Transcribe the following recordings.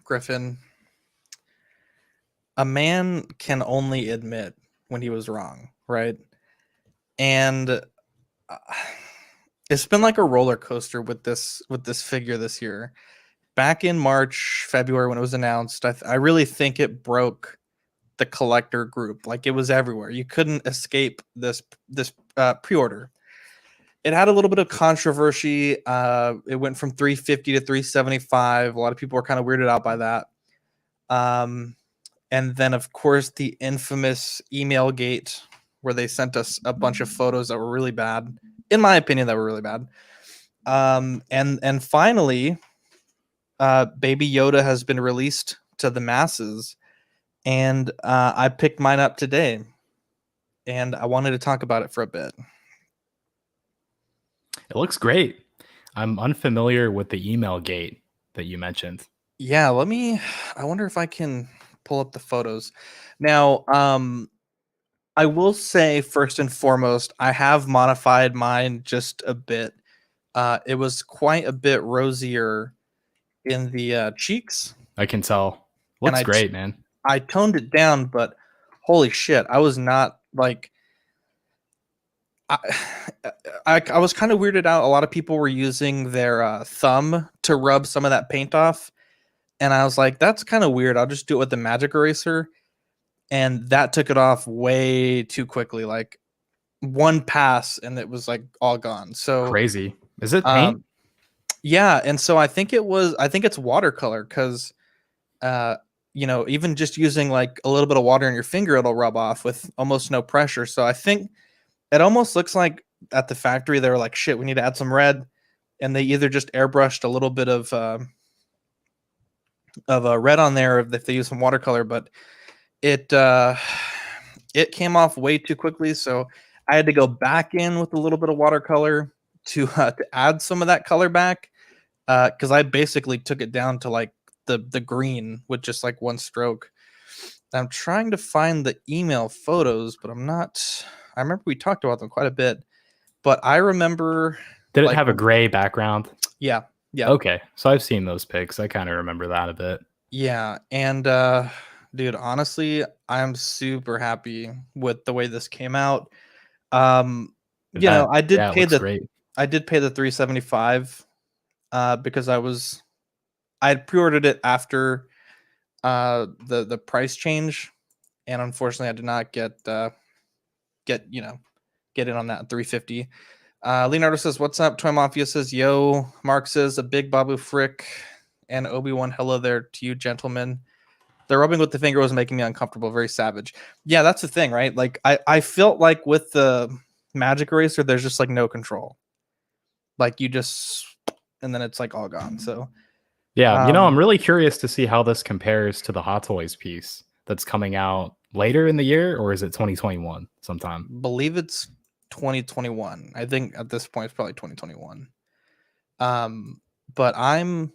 Griffin, a man can only admit when he was wrong, right? And it's been like a roller coaster with this figure this year. Back in March, February when it was announced, I really think it broke the collector group. Like it was everywhere. You couldn't escape this pre-order. It had a little bit of controversy. It went from 350 to 375. A lot of people were kind of weirded out by that. And then, of course, the infamous email gate where they sent us a bunch of photos that were really bad, in my opinion, that were really bad. And finally, Baby Yoda has been released to the masses, and I picked mine up today, and I wanted to talk about it for a bit. It looks great. I'm unfamiliar with the email gate that you mentioned. Yeah, I wonder if I can pull up the photos. Now, I will say first and foremost, I have modified mine just a bit. It was quite a bit rosier in the cheeks, I can tell. and Looks great, man. I toned it down, but holy shit, I was not like I I was kind of weirded out. A lot of people were using their thumb to rub some of that paint off, and I was like, that's kind of weird. I'll just do it with the magic eraser, and that took it off way too quickly. Like one pass, and it was like all gone. So, Crazy. Is it paint? um, yeah, and so I think it's watercolor because even just using like a little bit of water in your finger, it'll rub off with almost no pressure. So I think it almost looks like at the factory they were like, shit, we need to add some red, and they either just airbrushed a little bit of a red on there if they use some watercolor, but it it came off way too quickly, so I had to go back in with a little bit of watercolor to add some of that color back because I basically took it down to like the green with just like one stroke. I'm trying to find the email photos, but I'm not. I remember we talked about them quite a bit, but I remember Did it like have a gray background? yeah, yeah, Okay, so I've seen those pics. I kind of remember that a bit. yeah, and dude, honestly, I'm super happy with the way this came out. Um, That I did yeah, it pay looks the great. 375 because I had pre-ordered it after the price change, and unfortunately I did not get get in on that 350. Leonardo says, "What's up?" Toy Mafia says, "Yo." Mark says, "A big Babu Frick," and Obi-Wan, "Hello there to you, gentlemen." The rubbing with the finger was making me uncomfortable. Very savage. Yeah, that's the thing, right? Like I felt like with the magic eraser, there's just like no control. Like you just and then it's like all gone. So Yeah, I'm um really curious to see how this compares to the Hot Toys piece that's coming out later in the year, or is it 2021 sometime? believe it's 2021. I think at this point it's probably 2021. Um, but I'm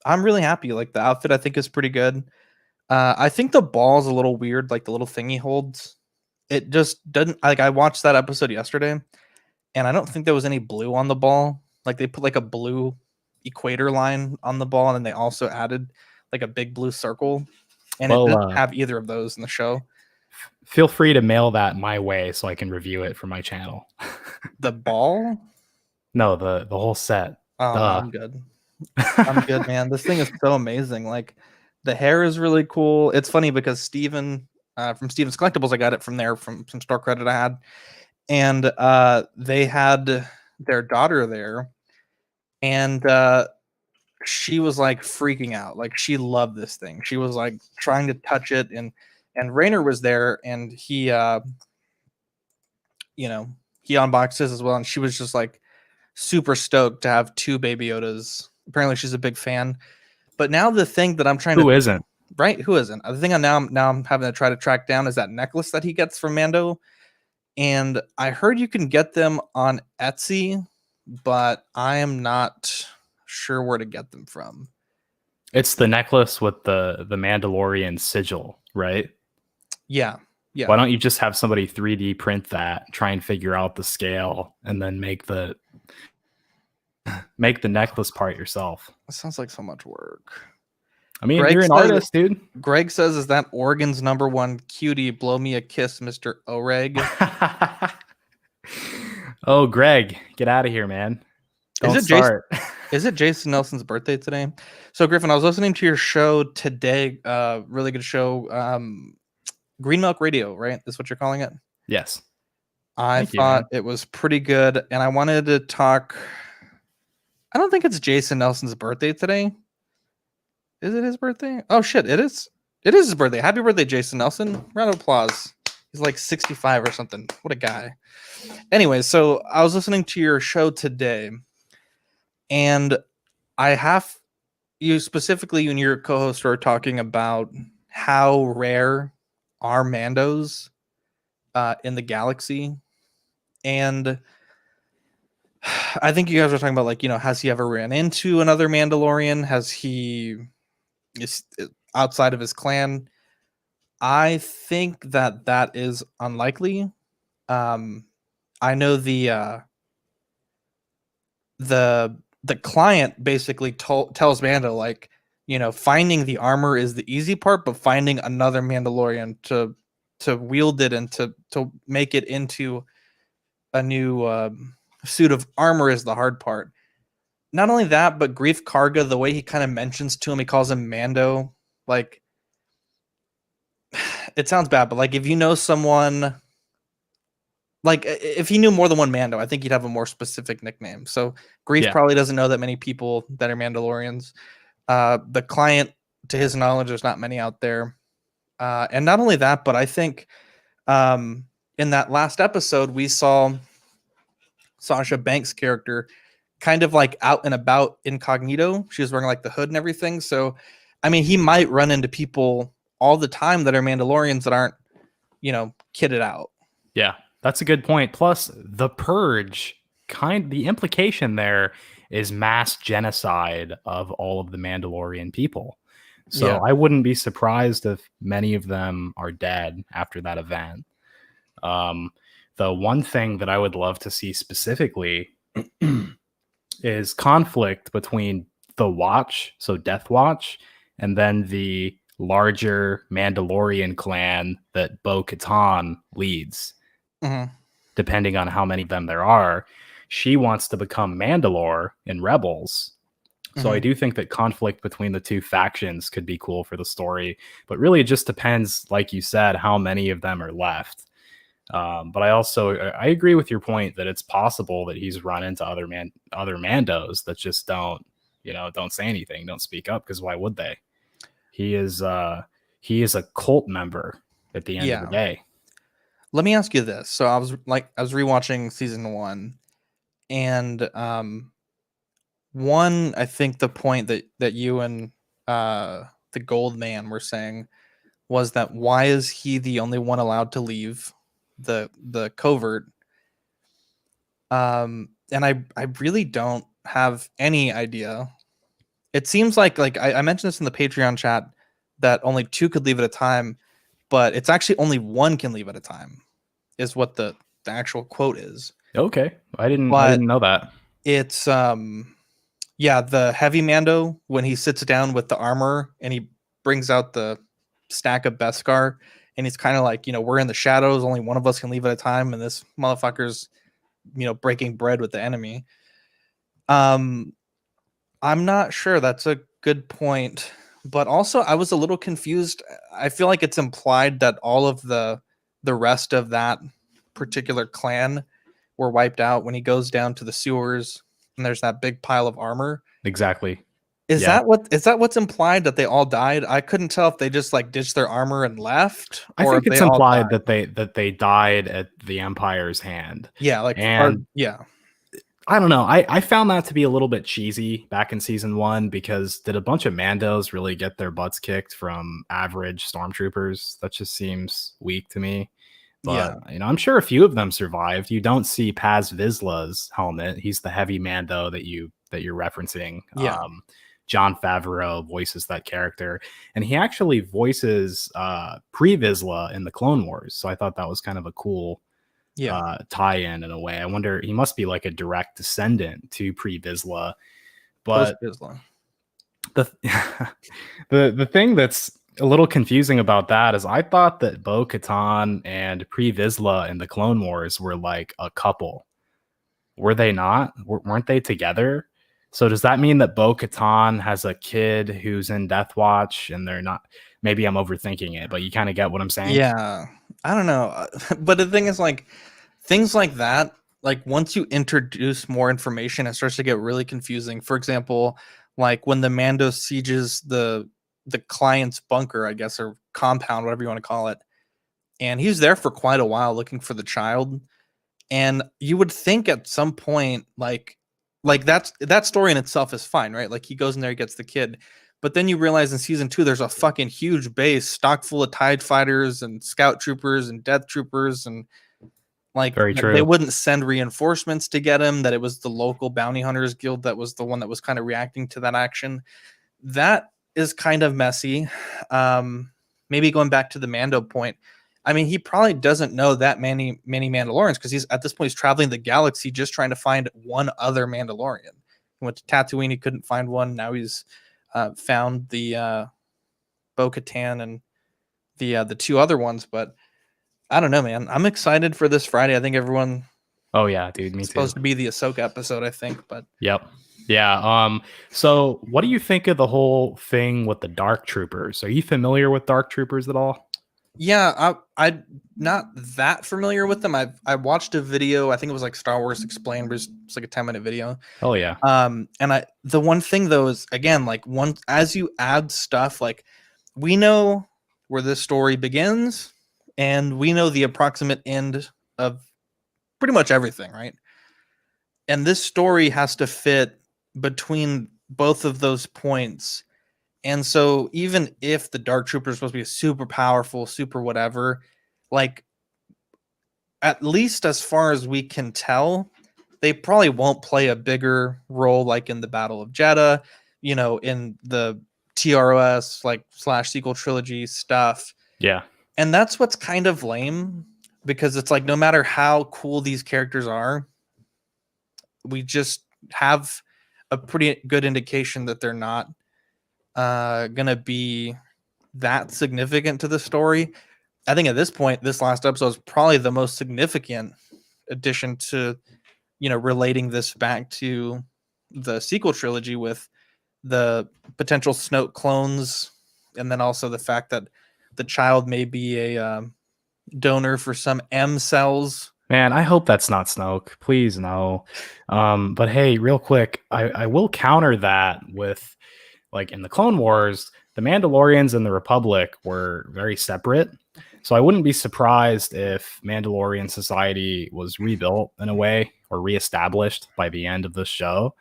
really happy. Like the outfit I think is pretty good. I think the ball's a little weird, like the little thing he holds. It just doesn't like I watched that episode yesterday and I don't think there was any blue on the ball. Like they put like a blue equator line on the ball and then they also added like a big blue circle and it Well, doesn't have either of those in the show. feel free to mail that my way so I can review it for my channel. The ball? No, the whole set. Oh no, Duh. I'm good. I'm good, man. This thing is so amazing. Like the hair is really cool. It's funny because Steven from Steven's Collectibles, I got it from there from some store credit I had. And they had their daughter there and she was like freaking out. Like she loved this thing. She was like trying to touch it and Rainer was there and you know, he unboxed his as well and she was just like super stoked to have two Baby Yodas. Apparently she's a big fan. But now the thing that I'm trying to Who isn't? right, who isn't? The thing I'm having to try to track down is that necklace that he gets from Mando. And I heard you can get them on Etsy, but I am not sure where to get them from. It's the necklace with the Mandalorian sigil, right? Yeah. Yeah. Why don't you just have somebody 3D print that, try and figure out the scale, and then make the necklace part yourself? That sounds like so much work. I mean, Greg you're an says artist, dude. Greg says, "Is that Oregon's #1 cutie? Blow me a kiss, Mr. Oreg." Oh, Greg, get out of here, man. Is Don't it Jason? start. Is it Jason Nelson's birthday today? So Griffin, I was listening to your show today. Really good show. Green Milk Radio, right? Is what you're calling it. Yes. I Thank you, thought man. it was pretty good, and I wanted to talk. I don't think it's Jason Nelson's birthday today. Is it his birthday? Oh shit, it is. It is his birthday. Happy birthday, Jason Nelson. Round of applause. He's like 65 or something. What a guy. Anyway, so I was listening to your show today, and I have you specifically, you and your co-host were talking about how rare are Mandos in the galaxy. And I think you guys were talking about, like, has he ever ran into another Mandalorian? Has he is outside of his clan? I think that is unlikely. I know the client basically tells Mando, like, finding the armor is the easy part, but finding another Mandalorian to wield it and to make it into a new suit of armor is the hard part. Not only that, but Grief Karga, the way he kind of mentions to him, he calls him Mando. Like, it sounds bad, but like, if you know someone, like, if he knew more than one Mando, I think he'd have a more specific nickname. So Grief probably doesn't know that many people that are Mandalorians. The client, to his knowledge, there's not many out there. And not only that, but I think in that last episode, we saw Sasha Banks' character kind of like out and about incognito. She was wearing like the hood and everything. So, I mean, he might run into people all the time that are Mandalorians that aren't, kitted out. Yeah, that's a good point. Plus, the purge, the implication there is mass genocide of all of the Mandalorian people. So Yeah. I wouldn't be surprised if many of them are dead after that event. The one thing that I would love to see specifically is conflict between the Watch, so Death Watch, and then the larger Mandalorian clan that Bo-Katan leads. Mm-hmm. Depending on how many of them there are, she wants to become Mandalore in Rebels. So I do think that conflict between the two factions could be cool for the story, but really it just depends, like you said, how many of them are left. But I agree with your point that it's possible that he's run into other Mandos that just don't say anything, don't speak up, because why would they? He is a cult member at the end of the day. Let me ask you this. So I was rewatching season 1, and one, I think the point that you and the Gold Man were saying was that why is he the only one allowed to leave the covert? And I really don't have any idea. It seems like I mentioned this in the Patreon chat that only 2 could leave at a time, but it's actually only 1 can leave at a time, is what the actual quote is. Okay, I didn't know that. It's the heavy Mando, when he sits down with the armor and he brings out the stack of Beskar, and he's kind of like, we're in the shadows, only one of us can leave at a time, and this motherfucker's breaking bread with the enemy. I'm not sure. That's a good point, but also I was a little confused. I feel like it's implied that all of the rest of that particular clan were wiped out when he goes down to the sewers and there's that big pile of armor. Exactly. Is that what's implied, that they all died? I couldn't tell if they just like ditched their armor and left. I think it's implied that they died at the Empire's hand. Yeah, I don't know. I found that to be a little bit cheesy back in season 1, because did a bunch of Mandos really get their butts kicked from average stormtroopers? That just seems weak to me. But I'm sure a few of them survived. You don't see Paz Vizsla's helmet. He's the heavy Mando that you're referencing. Jon Favreau voices that character, and he actually voices Pre Vizsla in the Clone Wars. So I thought that was kind of a cool tie-in a way. I wonder, he must be like a direct descendant to Pre Vizsla. But The the thing that's a little confusing about that is I thought that Bo-Katan and Pre Vizsla in the Clone Wars were like a couple. Were they not? Weren't they together? So does that mean that Bo-Katan has a kid who's in Death Watch and they're not? Maybe I'm overthinking it, but you kind of get what I'm saying. Yeah, I don't know, but the thing is, like, things like that, like once you introduce more information, it starts to get really confusing. For example, like when the Mando sieges the client's bunker, I guess, or compound, whatever you want to call it, and he's there for quite a while looking for the child. And you would think at some point, like that story in itself is fine, right? Like he goes in there, he gets the kid, but then you realize in season 2 there's a fucking huge base stocked full of TIE fighters and scout troopers and death troopers, and like Very they true. wouldn't send reinforcements to get him. That it was the local bounty hunters guild that was the one that was kind of reacting to that action. That is kind of messy. Maybe going back to the Mando point, I mean, he probably doesn't know that many Mandalorians because he's at this point he's traveling the galaxy just trying to find one other Mandalorian. He went to Tatooine, he couldn't find one. Now he's found the Bo-Katan and the two other ones. But I don't know, man. I'm excited for this Friday. I think everyone Oh yeah, dude, me it's too. supposed to be the Ahsoka episode, I think, but Yep. Yeah. So what do you think of the whole thing with the Dark Troopers? Are you familiar with Dark Troopers at all? yeah, I'm not that familiar with them. I watched a video. I think it was like Star Wars Explained, but it's like a 10-minute video. Hell yeah. And the one thing though is again like once as you add stuff, like we know where this story begins, and we know the approximate end of pretty much everything, right? And this story has to fit between both of those points. And so even if the Dark Trooper is supposed to be super powerful, super whatever, like at least as far as we can tell, they probably won't play a bigger role like in the Battle of Jeddah, in the TROS like slash sequel trilogy stuff. Yeah. And that's what's kind of lame because it's like no matter how cool these characters are, we just have a pretty good indication that they're not gonna be that significant to the story. I think at this point, this last episode is probably the most significant addition to relating this back to the sequel trilogy with the potential Snoke clones, and then also the fact that the child may be a donor for some M cells. Man, I hope that's not Snoke. Please no. But hey, real quick, I will counter that with like in the Clone Wars, the Mandalorians and the Republic were very separate. So I wouldn't be surprised if Mandalorian society was rebuilt in a way or reestablished by the end of the show.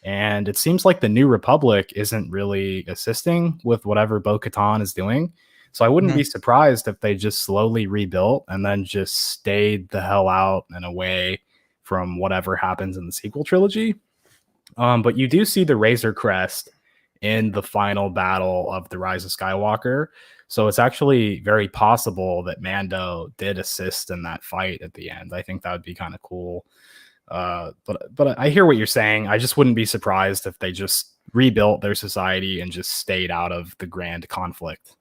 And it seems like the New Republic isn't really assisting with whatever Bo-Katan is doing. So I wouldn't be surprised if they just slowly rebuilt and then just stayed the hell out and away from whatever happens in the sequel trilogy. But you do see the Razor Crest in the final battle of the Rise of Skywalker. So it's actually very possible that Mando did assist in that fight at the end. I think that would be kind of cool. But I hear what you're saying. I just wouldn't be surprised if they just rebuilt their society and just stayed out of the grand conflict.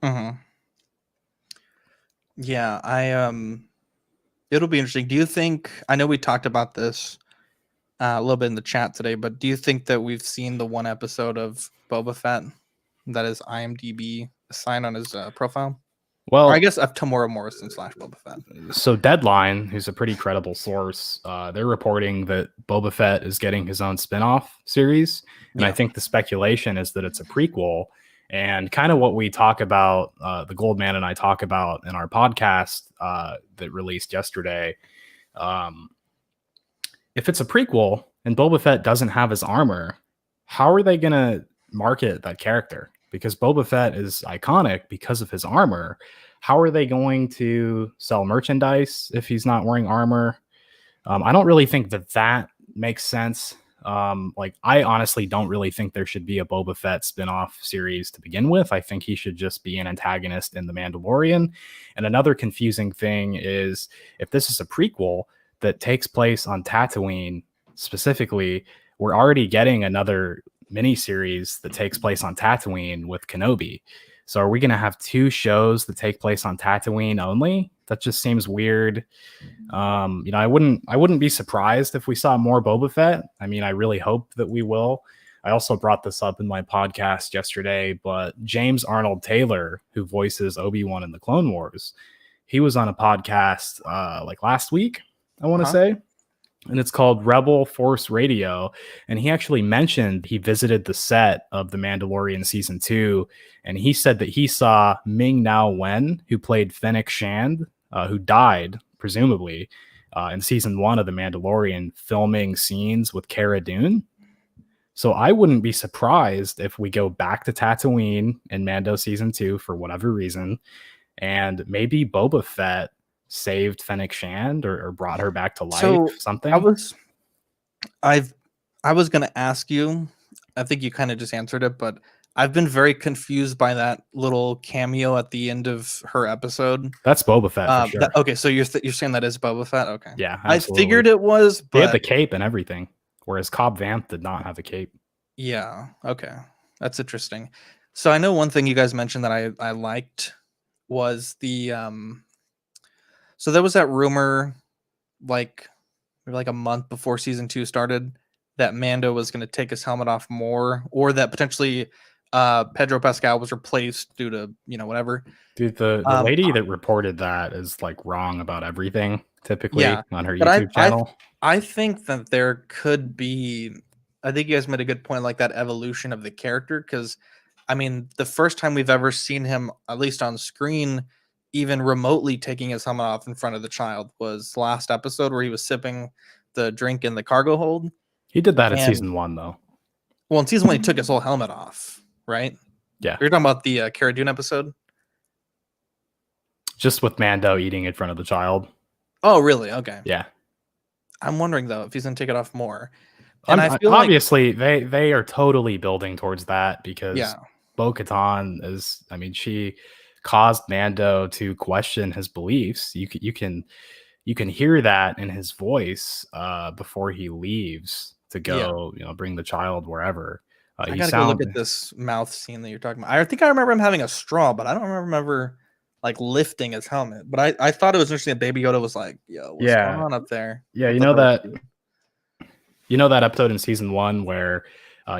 Mm-hmm. Yeah, it'll be interesting. Do you think? I know we talked about this a little bit in the chat today, but do you think that we've seen the one episode of Boba Fett that is IMDb assigned on his profile? Or I Well, guess of Tamora Morrison / Boba Fett. so Deadline, who's a pretty credible source, they're reporting that Boba Fett is getting his own spin-off series. And I Yeah. think the speculation is that it's a prequel. And kind of what we talk about, the Goldman and I talk about in our podcast that released yesterday. If it's a prequel and Boba Fett doesn't have his armor, how are they going to market that character? Because Boba Fett is iconic because of his armor. How are they going to sell merchandise if he's not wearing armor? I don't really think that makes sense. I honestly don't really think there should be a Boba Fett spin-off series to begin with. I think he should just be an antagonist in The Mandalorian. And another confusing thing is if this is a prequel that takes place on Tatooine specifically, we're already getting another miniseries that takes place on Tatooine with Kenobi. So are we going to have 2 shows that take place on Tatooine only? That just seems weird. I wouldn't be surprised if we saw more Boba Fett. I mean, I really hope that we will. I also brought this up in my podcast yesterday, but James Arnold Taylor, who voices Obi-Wan in the Clone Wars, he was on a podcast like last week, I want to say, and it's called Rebel Force Radio. And he actually mentioned he visited the set of The Mandalorian season 2, and he said that he saw Ming-Na Wen, who played Fennec Shand, who died presumably in season 1 of The Mandalorian, filming scenes with Cara Dune. So I wouldn't be surprised if we go back to Tatooine in Mando season 2 for whatever reason, and maybe Boba Fett saved Fennec Shand or brought her back to life. So something. I was gonna ask you. I think you kind of just answered it, but I've been very confused by that little cameo at the end of her episode. That's Boba Fett for sure. Okay, so you're saying that is Boba Fett? Okay, yeah, absolutely. I figured it was, but he had the cape and everything, whereas Cobb Vanth did not have a cape. Yeah. Okay, that's interesting. So I know one thing you guys mentioned that I liked was the So there was that rumor, like maybe like a month before season 2 started, that Mando was going to take his helmet off more, or that potentially Pedro Pascal was replaced due to whatever. Dude, the lady that reported that is like wrong about everything typically on her but YouTube channel. I think that there could be. I think you guys made a good point, like that evolution of the character, because I mean, the first time we've ever seen him, at least on screen, even remotely taking his helmet off in front of the child was last episode where he was sipping the drink in the cargo hold. He did that in season 1, though. Well, in season 1, he took his whole helmet off, right? Yeah. You're talking about the Cara Dune episode? Just with Mando eating in front of the child. Oh, really? Okay. Yeah. I'm wondering, though, if he's going to take it off more. And I feel obviously they are totally building towards that, because Bo-Katan is, I mean, she caused Mando to question his beliefs. You can hear that in his voice before he leaves to go, bring the child wherever. I gotta go look at this mouth scene that you're talking about. I think I remember him having a straw, but I don't remember like lifting his helmet. But I thought it was interesting that Baby Yoda was like, "Yo, what's going on up there?" Yeah, that episode in season 1 where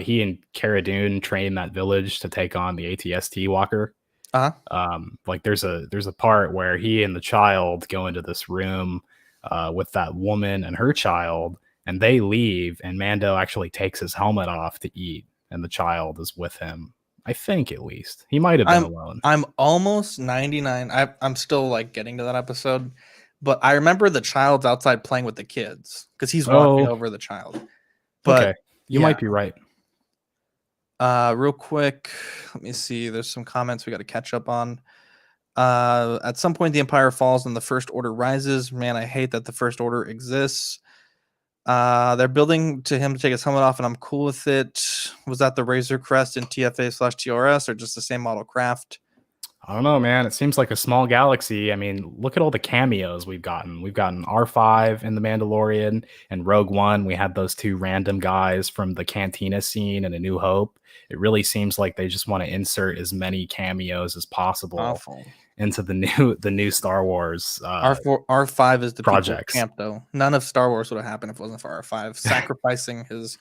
he and Cara Dune train that village to take on the ATST walker. Like there's a part where he and the child go into this room with that woman and her child, and they leave, and Mando actually takes his helmet off to eat, and the child is with him. I think, at least he might have been alone. I'm almost 99. I'm still like getting to that episode, but I remember the child's outside playing with the kids because he's walking over the child. But you might be right. Real quick, let me see. There's some comments we got to catch up on. At some point, the Empire falls and the First Order rises. Man, I hate that the First Order exists. They're building to him to take his helmet off, and I'm cool with it. Was that the Razor Crest in TFA/TRS, or just the same model craft? I don't know, man. It seems like a small galaxy. I mean, look at all the cameos we've gotten. We've gotten R5 in The Mandalorian and Rogue One. We had those 2 random guys from the Cantina scene in A New Hope. It really seems like they just want to insert as many cameos as possible into the new Star Wars. R5 is the projects. Camp, though. None of Star Wars would have happened if it wasn't for R5 sacrificing his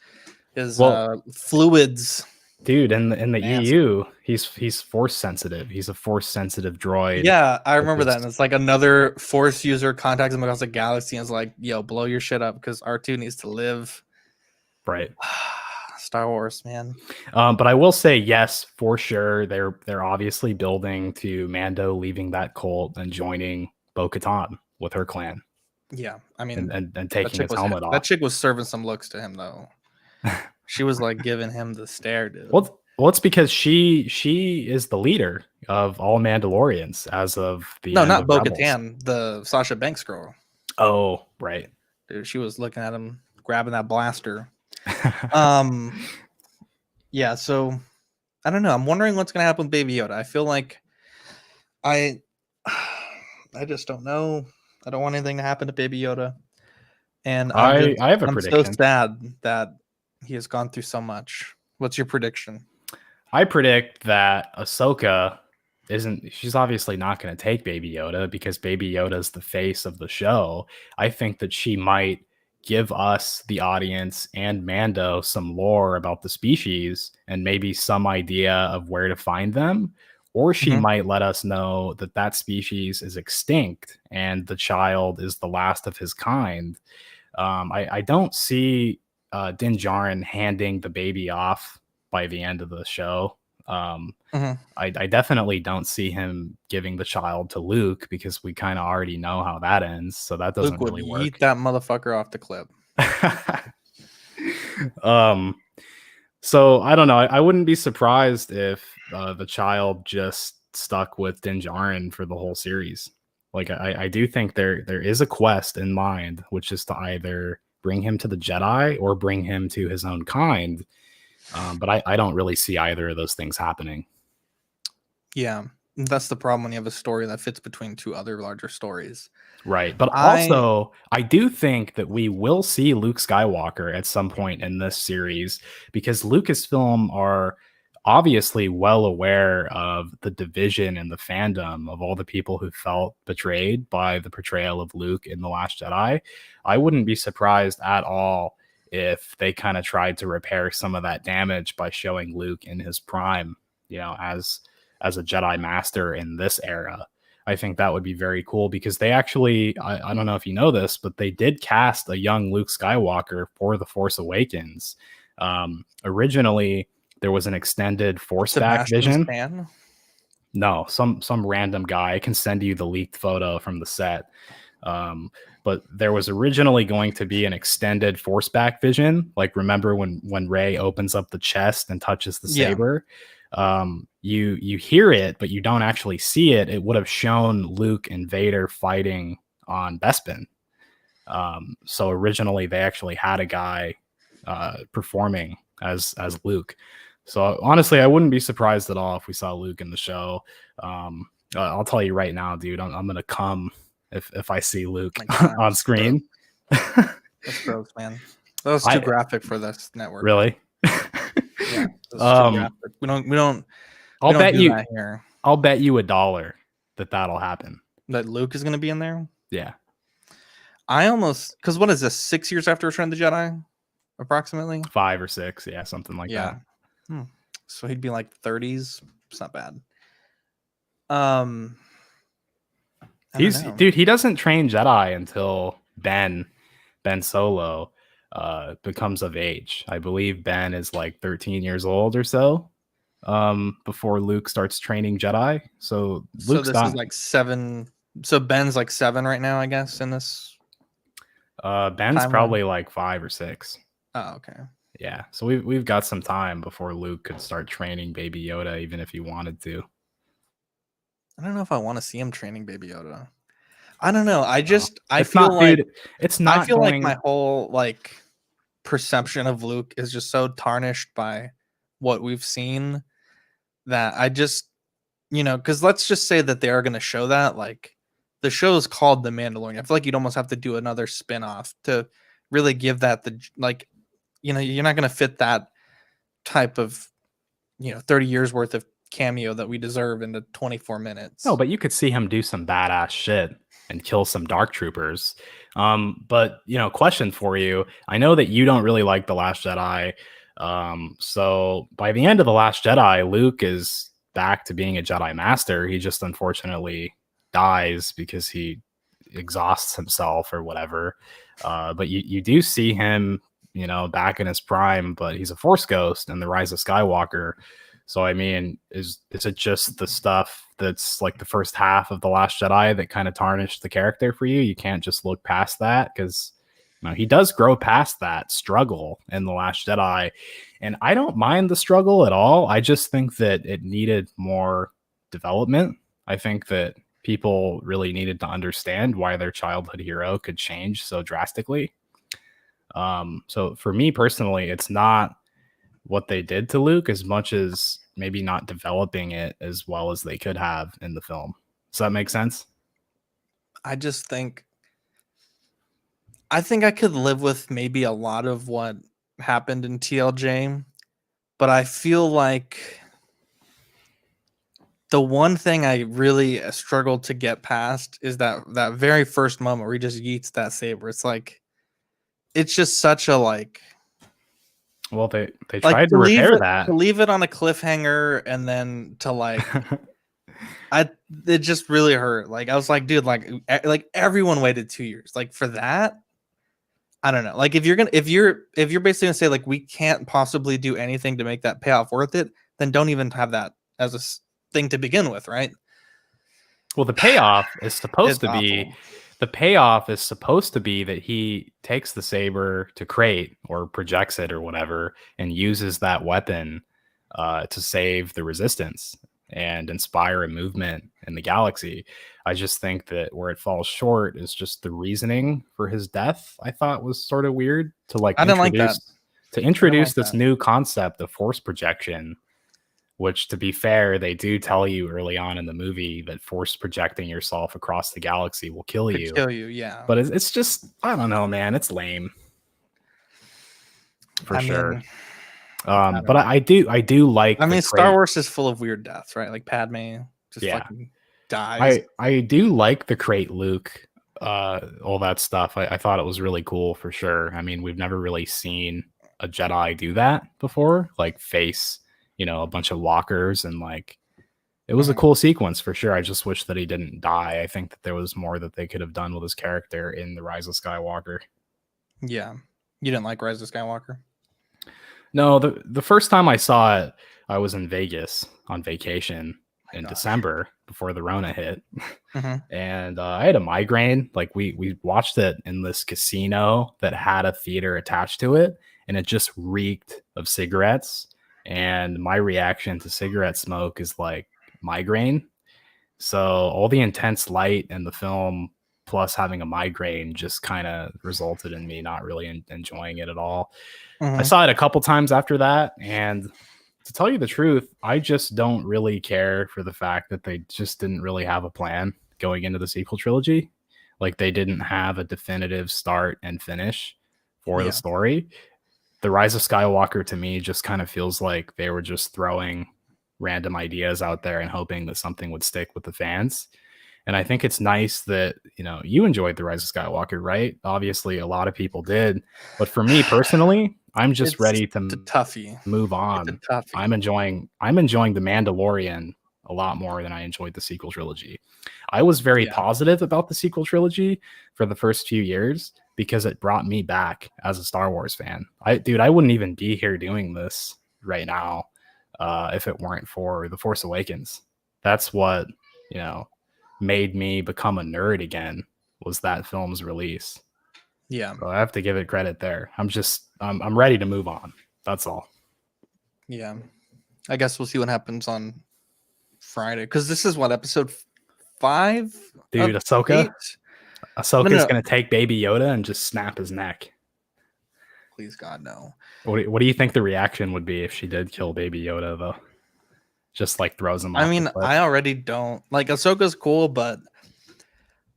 fluids. Dude, in the EU, he's force sensitive. He's a force sensitive droid. Yeah, I remember that. And it's like another force user contacts him across the galaxy and is like, "Yo, blow your shit up because R2 needs to live." Right. Star Wars, man. But I will say, yes, for sure. They're obviously building to Mando leaving that cult and joining Bo-Katan with her clan. Yeah, I mean, and taking his helmet off. That chick was serving some looks to him, though. She was like giving him the stare, dude. Well, it's because she is the leader of all Mandalorians as of the not Bo-Katan, the Sasha Banks girl. Oh, right. Dude, she was looking at him, grabbing that blaster. Yeah, so I don't know. I'm wondering what's gonna happen with Baby Yoda. I feel like I just don't know. I don't want anything to happen to Baby Yoda. And I have a prediction. I'm so sad that he has gone through so much. What's your prediction? I predict that Ahsoka she's obviously not going to take Baby Yoda because Baby Yoda is the face of the show. I think that she might give us, the audience, and Mando some lore about the species and maybe some idea of where to find them. Or she Mhm. might let us know that that species is extinct and the child is the last of his kind. I don't see Din Djarin handing the baby off by the end of the show. Mhm. I definitely don't see him giving the child to Luke because we kind of already know how that ends. So that doesn't Luke would really yeet work. that motherfucker off the cliff. um, so I don't know. I wouldn't be surprised if the child just stuck with Din Djarin for the whole series. Like I do think there is a quest in mind, which is to either bring him to the Jedi or bring him to his own kind. But I don't really see either of those things happening. Yeah, that's the problem when you have a story that fits between two other larger stories. Right. But I also, I do think that we will see Luke Skywalker at some point in this series because Lucasfilm are obviously well aware of the division and the fandom of all the people who felt betrayed by the portrayal of Luke in The Last Jedi. I wouldn't be surprised at all if they kind of tried to repair some of that damage by showing Luke in his prime, as a Jedi Master in this era. I think that would be very cool because they actually, I don't know if you know this, but they did cast a young Luke Skywalker for The Force Awakens. Originally, there was an extended Force back Sebastian vision. Stan. No, some random guy. I can send you the leaked photo from the set. But there was originally going to be an extended Force back vision. Like remember when Rey opens up the chest and touches the Yeah. saber? You hear it, but you don't actually see it. It would have shown Luke and Vader fighting on Bespin. So originally they actually had a guy performing as Luke. So honestly, I wouldn't be surprised at all if we saw Luke in the show. I'll tell you right now, dude, I'm gonna come if I see Luke My God, on screen. that's gross, man. That was too I graphic for this network. really. Yeah, that's too um, graphic. We I'll don't bet do you. that here. I'll bet you $1 that that'll happen. That Luke is going to be in there. Yeah, I almost because what is this? 6 years after Return of the Jedi, approximately. 5 or 6, yeah, something like Yeah. that. So he'd be like 30s. It's not bad. I don't know. Dude, he doesn't train Jedi until Ben Solo becomes of age. I believe Ben is like 13 years old or so before Luke starts training Jedi. So So Luke's this is not. like 7. So Ben's like 7 right now, I guess, in this Ben's timeline. probably like 5 or 6. Oh, okay. Yeah, so we've got some time before Luke could start training Baby Yoda, even if he wanted to. I don't know if I want to see him training Baby Yoda. I don't know. I It's feel not, like dude. It's not going. my whole like perception of Luke is just so tarnished by what we've seen that I just, because let's just say that they are going to show that. Like, the show is called The Mandalorian. I feel like you'd almost have to do another spin-off to really give that like, you're not going to fit that type of, 30 years worth of cameo that we deserve into 24 minutes. No, but you could see him do some badass shit and kill some dark troopers. But question for you. I know that you don't really like The Last Jedi. So by the end of The Last Jedi, Luke is back to being a Jedi Master. He just unfortunately dies because he exhausts himself or whatever. But you do see him, back in his prime, but he's a Force ghost in The Rise of Skywalker. So I mean, is it just the stuff that's like the first half of The Last Jedi that kind of tarnished the character for you? You can't just look past that because he does grow past that struggle in The Last Jedi, and I don't mind the struggle at all. I just think that it needed more development. I think that people really needed to understand why their childhood hero could change so drastically. So for me personally, it's not what they did to Luke as much as maybe not developing it as well as they could have in the film. Does that make sense? I just think I could live with maybe a lot of what happened in TLJ but I feel like the one thing I really struggled to get past is that very first moment where he just yeets that saber. It's like, it's just such a like Well, they like tried to repair that. to leave it on a cliffhanger and then to like it just really hurt. Like I was like, dude, like everyone waited 2 years. Like for that, I don't know. Like if you're basically gonna say like we can't possibly do anything to make that payoff worth it, then don't even have that as a thing to begin with, right? Well, the payoff is supposed It's to be awful. that he takes the saber to Crate or projects it or whatever and uses that weapon to save the Resistance and inspire a movement in the galaxy. I just think that where it falls short is just the reasoning for his death. I thought was sort of weird to like I didn't like that. introduce this that. new concept of force projection, which, to be fair, they do tell you early on in the movie that force projecting yourself across the galaxy will kill Could you. kill you, yeah. But it's just, I don't know, man. It's lame for sure. But I do like. I mean, Star Wars is full of weird deaths, right? Like Padme just fucking dies. I do like the Crate Luke, all that stuff. I thought it was really cool for sure. I mean, we've never really seen a Jedi do that before, like face, a bunch of walkers, and like it was a cool sequence for sure. I just wish that he didn't die. I think that there was more that they could have done with his character in The Rise of Skywalker. Yeah. You didn't like Rise of Skywalker? No, the first time I saw it, I was in Vegas on vacation in December before the Rona hit. And I had a migraine. Like we watched it in this casino that had a theater attached to it, and it just reeked of cigarettes. And my reaction to cigarette smoke is like migraine. So all the intense light in the film plus having a migraine just kind of resulted in me not really enjoying it at all. I saw it a couple times after that, and to tell you the truth, I just don't really care for the fact that they just didn't really have a plan going into the sequel trilogy. Like they didn't have a definitive start and finish for the story. The Rise of Skywalker to me just kind of feels like they were just throwing random ideas out there and hoping that something would stick with the fans. And I think it's nice that, you enjoyed The Rise of Skywalker, right? Obviously, a lot of people did. But for me personally, I'm just ready to move on. I'm enjoying The Mandalorian a lot more than I enjoyed the sequel trilogy. I was very positive about the sequel trilogy for the first few years because it brought me back as a Star Wars fan. I wouldn't even be here doing this right now if it weren't for The Force Awakens. That's what, made me become a nerd again, was that film's release. Yeah. So I have to give it credit there. I'm ready to move on. That's all. Yeah. I guess we'll see what happens on Friday. Because this is what, episode 5? Dude, Ahsoka? Ahsoka's going to take Baby Yoda and just snap his neck. Please, God, no. What do you think the reaction would be if she did kill Baby Yoda, though? Just like throws him off. I mean, I already don't. Like, Ahsoka's cool, but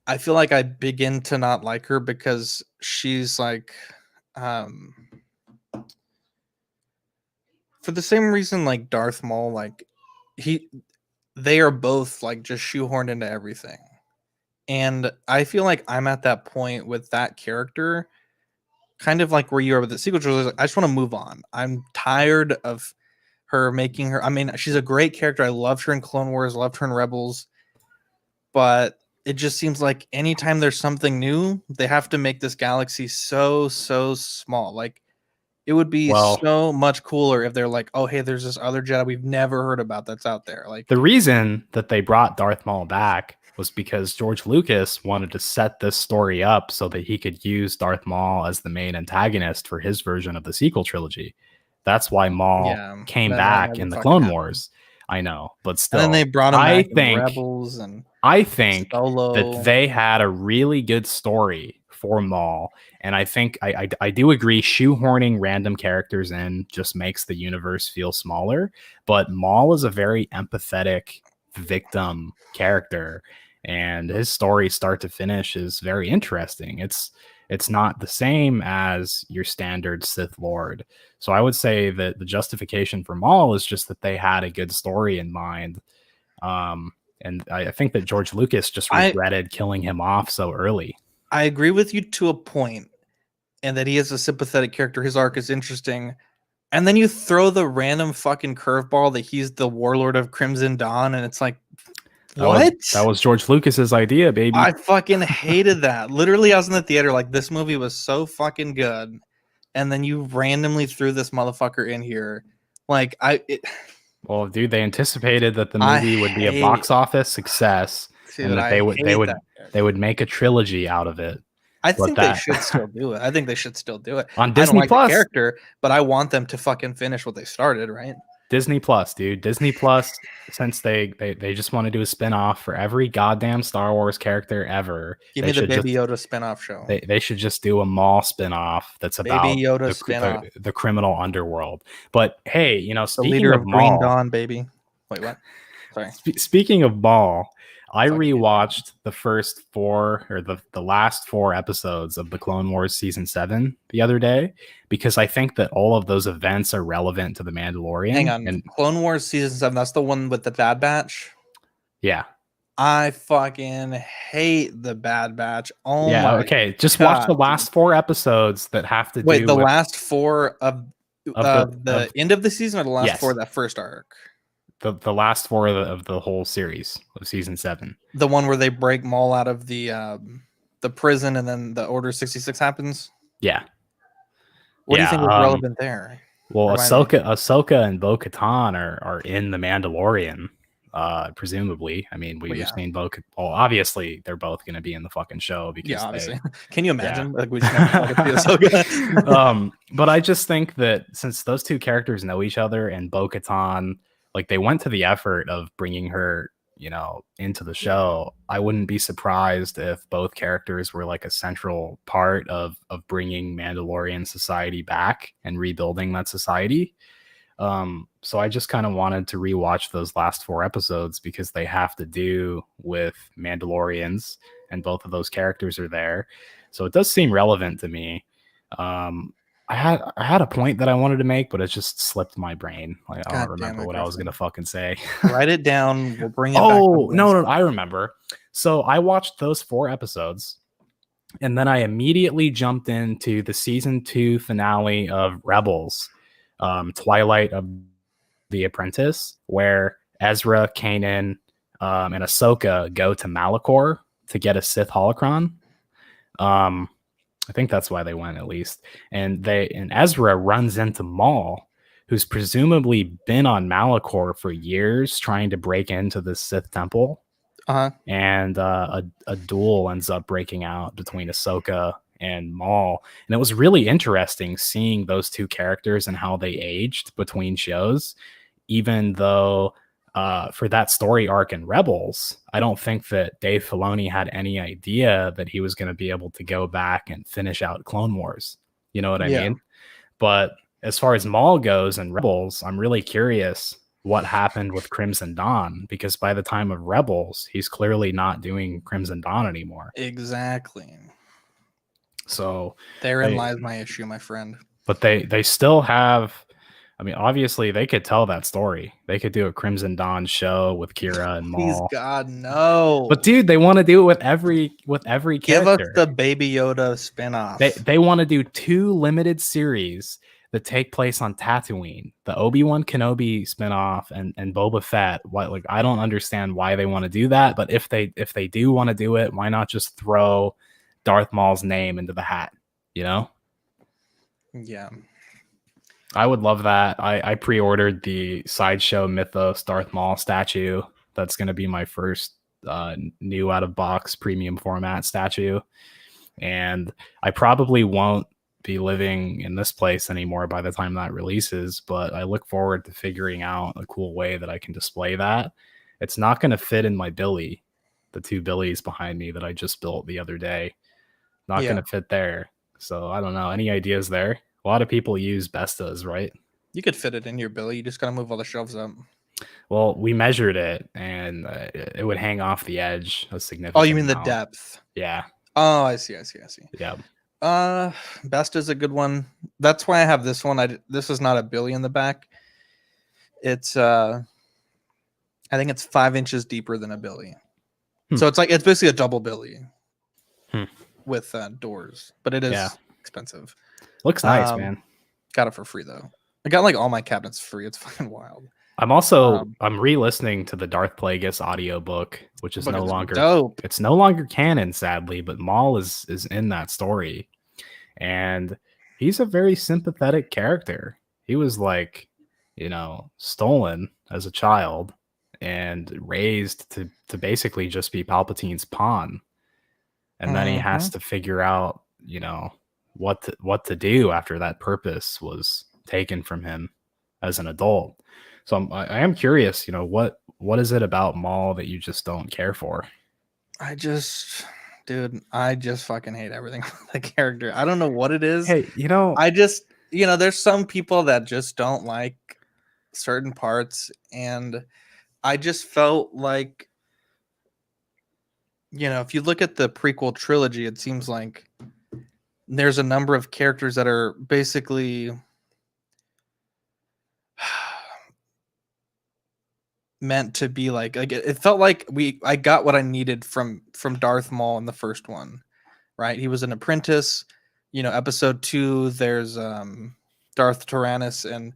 I feel like I begin to not like her because she's like, for the same reason, like Darth Maul, like they are both like just shoehorned into everything. And I feel like I'm at that point with that character, kind of like where you are with the sequel trilogy. I just want to move on. I'm tired of her making her. I mean, she's a great character. I loved her in Clone Wars, loved her in Rebels, but it just seems like anytime there's something new, they have to make this galaxy so small. Like it would be so much cooler if they're like, oh, hey, there's this other Jedi we've never heard about that's out there. Like the reason that they brought Darth Maul back was because George Lucas wanted to set this story up so that he could use Darth Maul as the main antagonist for his version of the sequel trilogy. That's why Maul came back in the Clone Wars. I know, but still, and then they brought him back in Rebels, and I think that they had a really good story for Maul, and I think I do agree shoehorning random characters in just makes the universe feel smaller. But Maul is a very empathetic victim character, and his story, start to finish, is very interesting. It's it's not the same as your standard Sith Lord. So I would say that the justification for Maul is just that they had a good story in mind. And I think that George Lucas just regretted killing him off so early. I agree with you to a point, and that he is a sympathetic character. His arc is interesting. And then you throw the random fucking curveball that he's the warlord of Crimson Dawn, and it's like, what? That was George Lucas's idea, baby. I fucking hated that. Literally, I was in the theater like, this movie was so fucking good, and then you randomly threw this motherfucker in here. Like, well, dude, they anticipated that the movie would be a box office success, and that they would make a trilogy out of it. I think they should still do it. I think they should still do it on Disney Plus. The character, but I want them to fucking finish what they started, right? Disney Plus, dude. Disney Plus, since they just want to do a spin-off for every goddamn Star Wars character ever. Give me the Baby Yoda spin-off show. They should just do a Maul spin-off that's about Baby Yoda spin-off. The criminal underworld. But hey, you know, the leader of Green Dawn, baby. Wait, what? Sorry. Speaking of Maul, I rewatched the first 4 or the last 4 episodes of the Clone Wars season 7 the other day, because I think that all of those events are relevant to the Mandalorian. Hang on, and Clone Wars season 7, that's the one with the Bad Batch? Yeah. I fucking hate the Bad Batch. Oh yeah, my okay. Just watch the last 4 episodes that have to do the last 4 of the end of the season, or the last 4 of that first arc? The last 4 of the whole series of season 7. The one where they break Maul out of the prison, and then the Order 66 happens. Yeah. What do you think was relevant there? Well, Ahsoka and Bo-Katan are in the Mandalorian, presumably. I mean, we've seen Bo-Katan. Well, obviously, they're both going to be in the fucking show because obviously. Can you imagine? Like, we just have to Ahsoka. But I just think that since those two characters know each other, and Bo-Katan, like, they went to the effort of bringing her, you know, into the show, I wouldn't be surprised if both characters were like a central part of bringing Mandalorian society back and rebuilding that society. So I just kind of wanted to rewatch those last 4 episodes because they have to do with Mandalorians, and both of those characters are there. So it does seem relevant to me. I had a point that I wanted to make, but it just slipped my brain. Like, I don't remember what I was gonna fucking say. Write it down. We'll bring it back. Oh, no, I remember. So I watched those 4 episodes, and then I immediately jumped into the season 2 finale of Rebels, Twilight of the Apprentice, where Ezra, Kanan, and Ahsoka go to Malachor to get a Sith holocron. I think that's why they went, at least. And Ezra runs into Maul, who's presumably been on Malachor for years trying to break into the Sith temple. And a duel ends up breaking out between Ahsoka and Maul. And it was really interesting seeing those two characters and how they aged between shows, even though for that story arc in Rebels, I don't think that Dave Filoni had any idea that he was going to be able to go back and finish out Clone Wars. You know what I mean? But as far as Maul goes in Rebels, I'm really curious what happened with Crimson Dawn, because by the time of Rebels, he's clearly not doing Crimson Dawn anymore. Exactly. So therein lies my issue, my friend. But they still have, I mean, obviously they could tell that story. They could do a Crimson Dawn show with Kira and Maul. Please God, no. But dude, they want to do it with every character. Give us the Baby Yoda spinoff. They want to do 2 limited series that take place on Tatooine, the Obi-Wan Kenobi spinoff and Boba Fett. Like, I don't understand why they want to do that, but if they do want to do it, why not just throw Darth Maul's name into the hat, you know? Yeah. I would love that. I pre-ordered the Sideshow Mythos Darth Maul statue. That's going to be my first new out-of-box premium format statue. And I probably won't be living in this place anymore by the time that releases, but I look forward to figuring out a cool way that I can display that. It's not going to fit in my billy, the 2 billies behind me that I just built the other day. Not going to fit there. So I don't know. Any ideas there? A lot of people use Bestas, right? You could fit it in your billy. You just got to move all the shelves up. Well, we measured it, and it would hang off the edge a significant Oh, you mean amount. the depth? Yeah. Oh, I see. Yeah. Best is a good one. That's why I have this one. This is not a Billy in the back. It's I think it's 5 inches deeper than a Billy. So it's basically a double Billy with doors, but it is expensive. Looks nice, man. Got it for free though. I got like all my cabinets free. It's fucking wild. I'm re-listening to the Darth Plagueis audiobook, which is no longer dope. It's no longer canon, sadly, but Maul is in that story. And he's a very sympathetic character. He was like, stolen as a child and raised to basically just be Palpatine's pawn. And then he has to figure out, what to do after that purpose was taken from him as an adult. So I am curious, what is it about Maul that you just don't care for? I just fucking hate everything about the character. I don't know what it is. Hey, there's some people that just don't like certain parts, and I just felt like, if you look at the prequel trilogy, it seems like there's a number of characters that are basically meant to be like it felt like I got what I needed from Darth Maul in the first one, right? He was an apprentice. Episode 2, there's Darth Tyrannus, and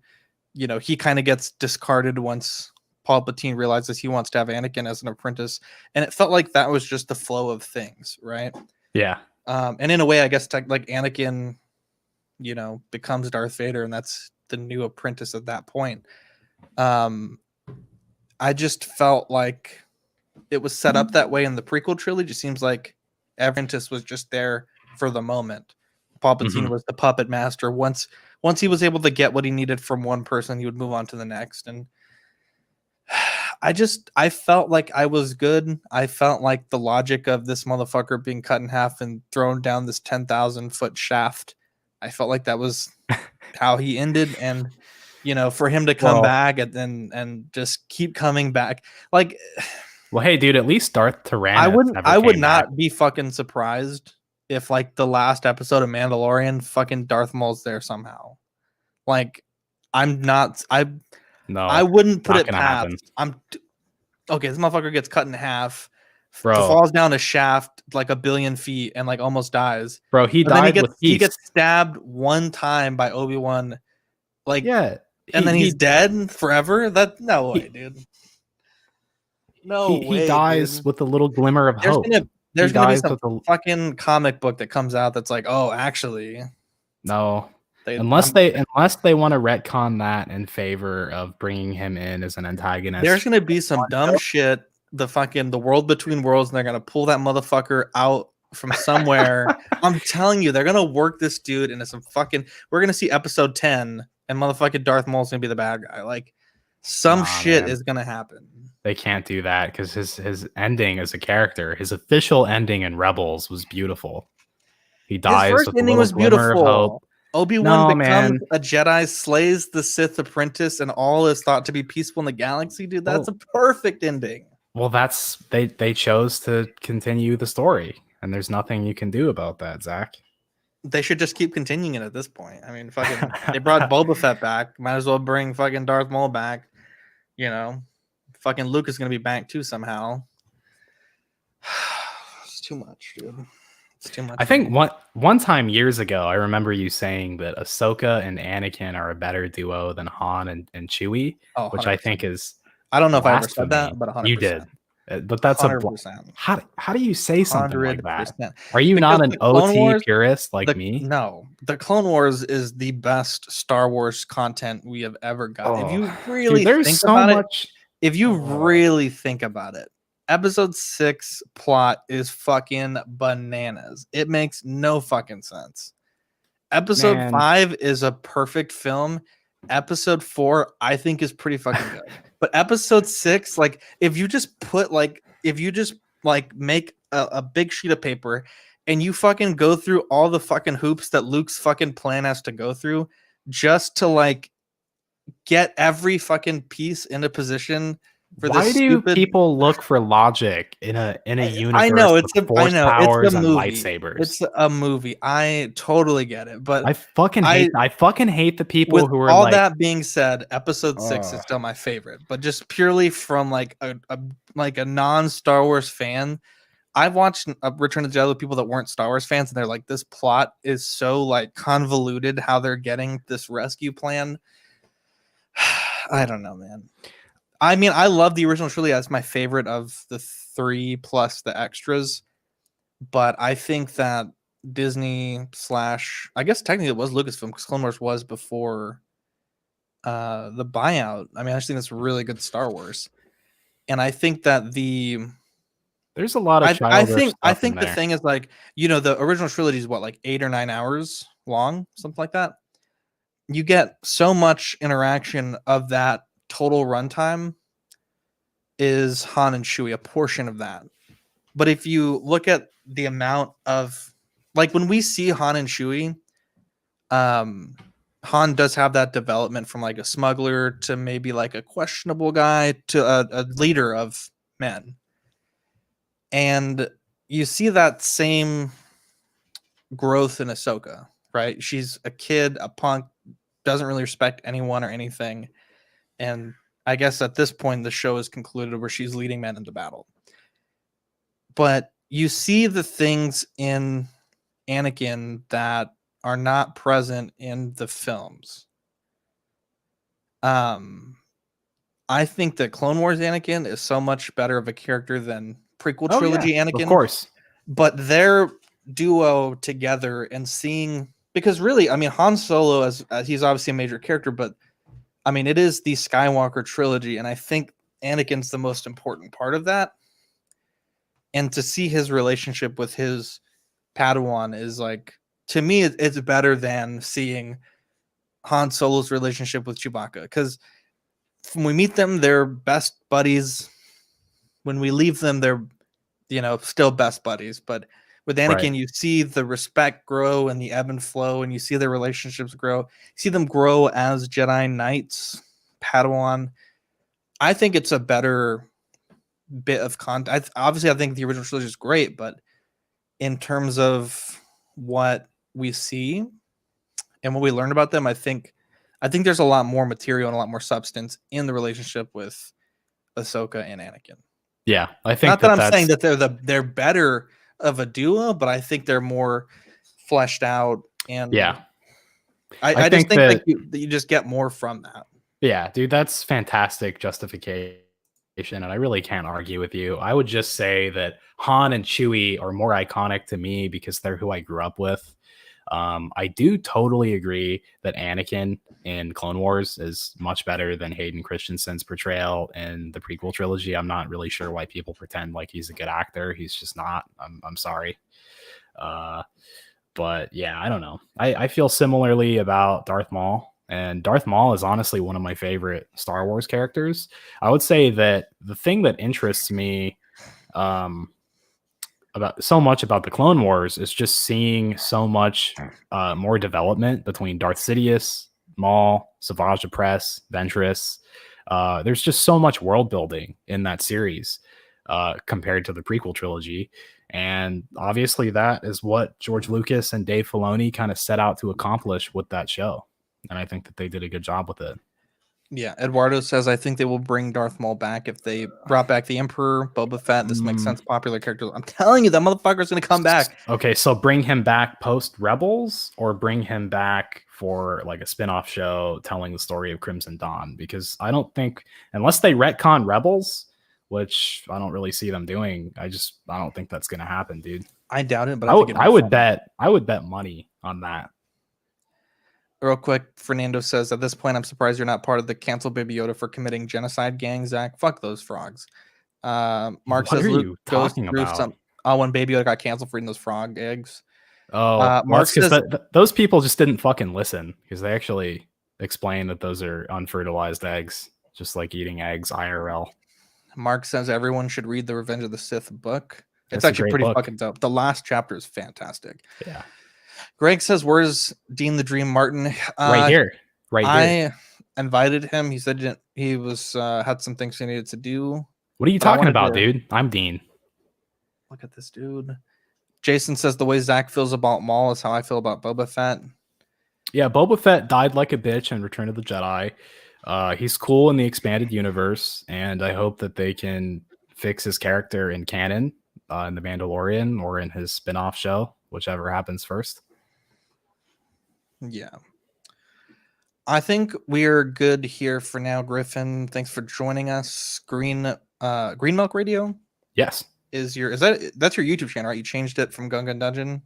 he kind of gets discarded once Palpatine realizes he wants to have Anakin as an apprentice, and it felt like that was just the flow of things, right? Yeah. And in a way, I guess like Anakin, becomes Darth Vader, and that's the new apprentice at that point. I just felt like it was set up that way in the prequel trilogy. It seems like apprentice was just there for the moment. Palpatine was the puppet master. Once he was able to get what he needed from one person, he would move on to the next. And I felt like I was good. I felt like the logic of this motherfucker being cut in half and thrown down this 10,000-foot shaft, I felt like that was how he ended. And for him to come back and just keep coming back, like, well, hey, dude, at least Darth Tyrannus. I would not be fucking surprised if, like, the last episode of Mandalorian, fucking Darth Maul's there somehow. Like, I wouldn't put it past. Okay, this motherfucker gets cut in half, falls down a shaft like 1 billion feet, and like almost dies. Bro, he gets stabbed one time by Obi-Wan. Like, yeah. And then he's dead forever? No way, dude. No way. He dies with a little glimmer of hope. There's gonna be some fucking comic book that comes out that's like, oh, actually. No. Unless they want to retcon that in favor of bringing him in as an antagonist. There's gonna be some dumb shit. The world between worlds, and they're gonna pull that motherfucker out from somewhere. I'm telling you, they're gonna work this dude into some fucking. We're gonna see episode 10. And motherfucking Darth Maul's gonna be the bad guy. Like, some shit is gonna happen. They can't do that because his ending as a character, his official ending in Rebels was beautiful. He dies. His first ending was beautiful. Obi-Wan becomes a Jedi, slays the Sith apprentice, and all is thought to be peaceful in the galaxy, dude. That's a perfect ending. Well, they chose to continue the story, and there's nothing you can do about that, Zach. They should just keep continuing it at this point. I mean, fucking, they brought Boba Fett back. Might as well bring fucking Darth Maul back. Fucking Luke is gonna be back too somehow. It's too much, dude. It's too much. I think one time years ago, I remember you saying that Ahsoka and Anakin are a better duo than Han and Chewie, which I think is. I don't know if I ever said that, but 100%. You did. But that's 100%. How do you say something 100%. Like that? Are you not an OT purist like me? No, the Clone Wars is the best Star Wars content we have ever got. If you really think about it, if you really think about it, Episode 6 plot is fucking bananas. It makes no fucking sense. Episode 5 is a perfect film. Episode 4, I think, is pretty fucking good. But episode 6, like, if you just make a big sheet of paper and you fucking go through all the fucking hoops that Luke's fucking plan has to go through just to, like, get every fucking piece into position for Why this do stupid. people look for logic in a I universe know with I force know it's a powers and movie. lightsabers? It's a movie. I totally get it, but I I fucking hate the people with who are all like, that being said, episode 6 is still my favorite, but just purely from like a non-Star Wars fan. I've watched Return of the Jedi with people that weren't Star Wars fans, and they're like, this plot is so like convoluted how they're getting this rescue plan. I don't know, man. I mean, I love the original trilogy. That's my favorite of the 3 plus the extras. But I think that Disney slash, I guess technically it was Lucasfilm because Clone Wars was before the buyout. I mean, I just think that's really good Star Wars. And I think that there's a lot of childish I stuff in think the there. thing is like, the original trilogy is what, like 8 or 9 hours long, something like that. You get so much interaction of that total runtime is Han and Chewie, a portion of that. But if you look at the amount of, like, when we see Han and Chewie, Han does have that development from like a smuggler to maybe like a questionable guy to a leader of men. And you see that same growth in Ahsoka, right? She's a kid, a punk, doesn't really respect anyone or anything. And I guess at this point, the show is concluded where she's leading men into battle. But you see the things in Anakin that are not present in the films. I think that Clone Wars Anakin is so much better of a character than prequel trilogy Anakin. Of course. But their duo together and seeing, because really, I mean, Han Solo as he's obviously a major character, but I mean, it is the Skywalker trilogy, and I think Anakin's the most important part of that. And to see his relationship with his Padawan is like, to me, it's better than seeing Han Solo's relationship with Chewbacca, because when we meet them, they're best buddies. When we leave them, they're still best buddies. But with Anakin, Right. you see the respect grow and the ebb and flow, and you see their relationships grow. You see them grow as Jedi Knights, Padawan. I think it's a better bit of content. Obviously, I think the original trilogy is great, but in terms of what we see and what we learned about them, I think there's a lot more material and a lot more substance in the relationship with Ahsoka and Anakin. Yeah, I think Not that I'm that's saying that they're better of a duo, but I think they're more fleshed out. And yeah. I just think like you just get more from that. Yeah, dude, that's fantastic justification, and I really can't argue with you. I would just say that Han and Chewie are more iconic to me because they're who I grew up with. I do totally agree that Anakin in Clone Wars is much better than Hayden Christensen's portrayal in the prequel trilogy. I'm not really sure why people pretend like he's a good actor. He's just not. I'm sorry. But yeah, I don't know. I feel similarly about Darth Maul. And Darth Maul is honestly one of my favorite Star Wars characters. I would say that the thing that interests me about so much about the Clone Wars is just seeing so much more development between Darth Sidious, Maul, Savage Opress, Ventress. There's just so much world building in that series compared to the prequel trilogy. And obviously that is what George Lucas and Dave Filoni kind of set out to accomplish with that show. And I think that they did a good job with it. Yeah, Eduardo says, I think they will bring Darth Maul back if they brought back the Emperor, Boba Fett. This makes sense. Popular characters. I'm telling you, that motherfucker's going to come back. Okay, so bring him back post Rebels or bring him back for like a spin-off show telling the story of Crimson Dawn? Because I don't think, unless they retcon Rebels, which I don't really see them doing, I don't think that's going to happen, dude. I doubt it, but I would bet money on that. Real quick, Fernando says, at this point, I'm surprised you're not part of the cancel Baby Yoda for committing genocide gang, Zach. Fuck those frogs. Mark says Luke goes through when Baby Yoda got canceled for eating those frog eggs. Oh, Mark says those people just didn't fucking listen because they actually explain that those are unfertilized eggs, just like eating eggs IRL. Mark says everyone should read the Revenge of the Sith book. It's actually pretty fucking dope. The last chapter is fantastic. Yeah. Greg says, where's Dean the Dream Martin? Right here. invited him. He said he was had some things he needed to do. What are you But I talking wanted about, to- dude? I'm Dean. Look at this dude. Jason says the way Zach feels about Maul is how I feel about Boba Fett. Yeah, Boba Fett died like a bitch in Return of the Jedi. He's cool in the expanded universe, and I hope that they can fix his character in canon in The Mandalorian or in his spin-off show, whichever happens first. Yeah. I think we're good here for now, Griffin. Thanks for joining us. Green Milk Radio Yes. that's your YouTube channel, right? You changed it from Gungan Dungeon?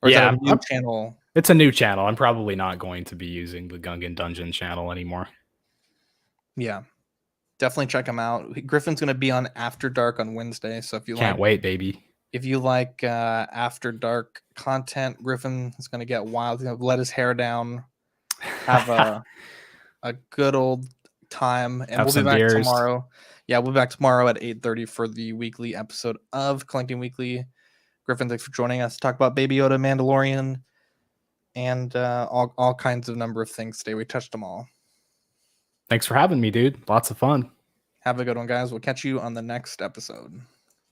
Or is Yeah, that a new channel? It's a new channel. I'm probably not going to be using the Gungan Dungeon channel anymore. Yeah. Definitely check him out. Griffin's going to be on After Dark on Wednesday, so if you Can't wait, baby. If you like After Dark content, Griffin is going to get wild. He's going to let his hair down, have a good old time, and Have we'll be some back beers. tomorrow. Yeah, we'll be back tomorrow at 8:30 for the weekly episode of Collecting Weekly. Griffin, thanks for joining us to talk about Baby Yoda, Mandalorian, and all kinds of number of things today. We touched them all. Thanks for having me, dude. Lots of fun. Have a good one, guys. We'll catch you on the next episode.